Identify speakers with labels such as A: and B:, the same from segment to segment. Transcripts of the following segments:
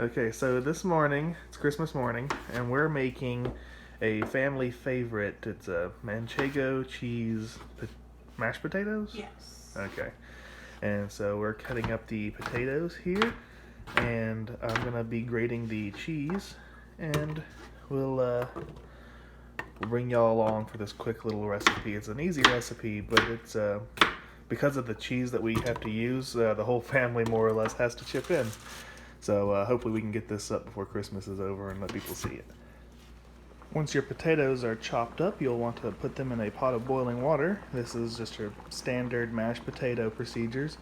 A: Okay, so this morning, it's Christmas morning, and we're making a family favorite. It's a Manchego cheese mashed potatoes?
B: Yes.
A: Okay. And so we're cutting up the potatoes here, and I'm going to be grating the cheese, and we'll bring y'all along for this quick little recipe. It's an easy recipe, but it's because of the cheese that we have to use, the whole family more or less has to chip in. So hopefully we can get this up before Christmas is over and let people see it. Once your potatoes are chopped up, you'll want to put them in a pot of boiling water. This is just your standard mashed potato procedures.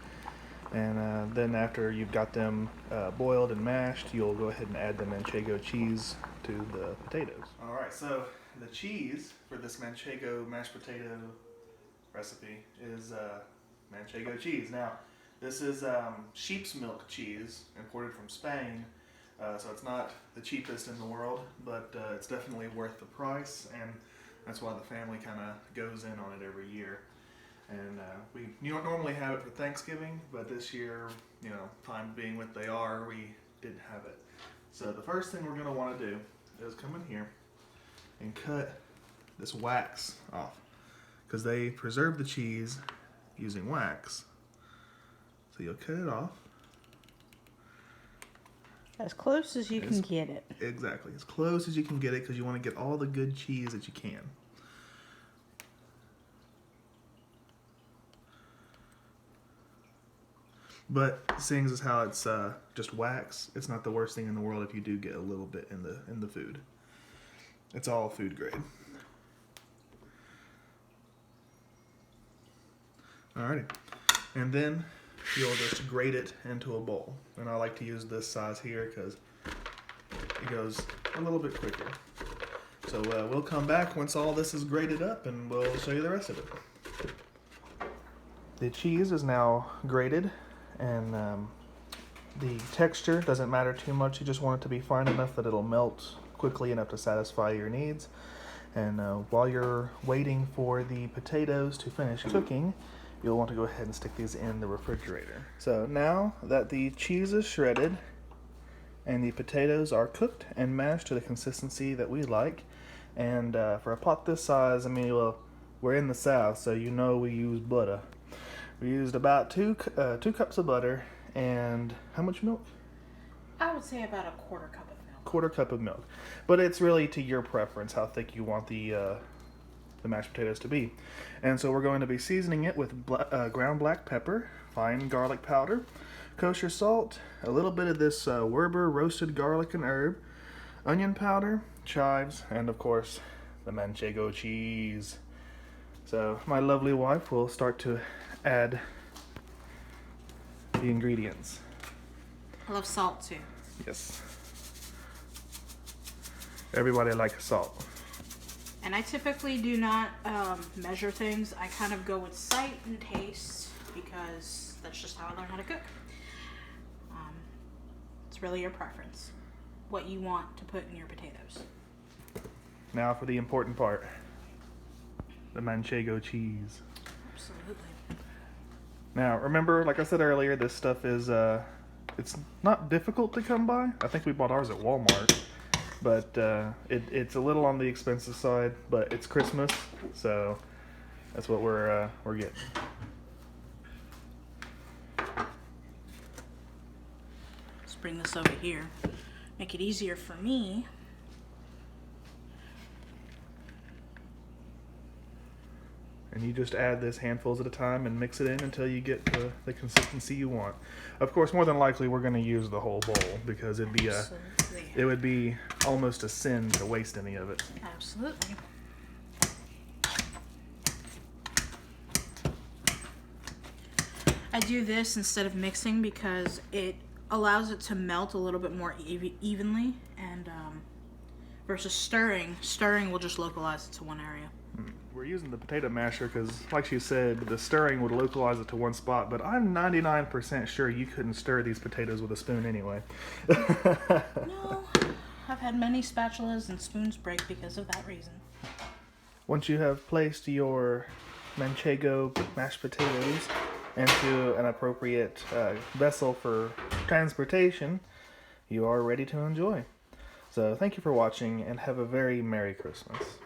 A: And then after you've got them boiled and mashed, you'll go ahead and add the Manchego cheese to the potatoes. Alright, so the cheese for this Manchego mashed potato recipe is Manchego cheese. Now, this is sheep's milk cheese imported from Spain, so it's not the cheapest in the world, but it's definitely worth the price, and that's why the family kind of goes in on it every year. And you don't normally have it for Thanksgiving, but this year, time being what they are, we did have it. So the first thing we're going to want to do is come in here and cut this wax off, because they preserve the cheese using wax. So you'll cut it off.
B: As close as you can get it.
A: Exactly. As close as you can get it, because you want to get all the good cheese that you can. But seeing as how it's just wax, it's not the worst thing in the world if you do get a little bit in the food. It's all food grade. Alrighty. And then you'll just grate it into a bowl. And I like to use this size here because it goes a little bit quicker. So we'll come back once all this is grated up and we'll show you the rest of it. The cheese is now grated, and the texture doesn't matter too much. You just want it to be fine enough that it'll melt quickly enough to satisfy your needs. And while you're waiting for the potatoes to finish cooking, you'll want to go ahead and stick these in the refrigerator. So now that the cheese is shredded and the potatoes are cooked and mashed to the consistency that we like, and for a pot this size, we're in the South, so we use butter. We used about two cups of butter, and how much milk?
B: I would say about a quarter cup of milk.
A: Quarter cup of milk. But it's really to your preference how thick you want the mashed potatoes to be. And so we're going to be seasoning it with ground black pepper, fine garlic powder, kosher salt, a little bit of this Werber roasted garlic and herb, onion powder, chives, and of course the Manchego cheese. So my lovely wife will start to add the ingredients.
B: I love salt too.
A: Yes. Everybody likes salt.
B: And I typically do not measure things. I kind of go with sight and taste because that's just how I learn how to cook. It's really your preference, what you want to put in your potatoes.
A: Now for the important part, the Manchego cheese.
B: Absolutely.
A: Now remember, like I said earlier, this stuff is, it's not difficult to come by. I think we bought ours at Walmart. But it's a little on the expensive side, but it's Christmas, so that's what we're getting.
B: Let's bring this over here. Make it easier for me.
A: And you just add this handfuls at a time and mix it in until you get the consistency you want. Of course, more than likely, we're going to use the whole bowl because it would be almost a sin to waste any of it.
B: Absolutely. I do this instead of mixing because it allows it to melt a little bit more evenly, and versus stirring. Stirring will just localize it to one area.
A: We're using the potato masher because, like she said, the stirring would localize it to one spot, but I'm 99% sure you couldn't stir these potatoes with a spoon anyway.
B: No, I've had many spatulas and spoons break because of that reason.
A: Once you have placed your Manchego mashed potatoes into an appropriate vessel for transportation, you are ready to enjoy. So thank you for watching, and have a very Merry Christmas.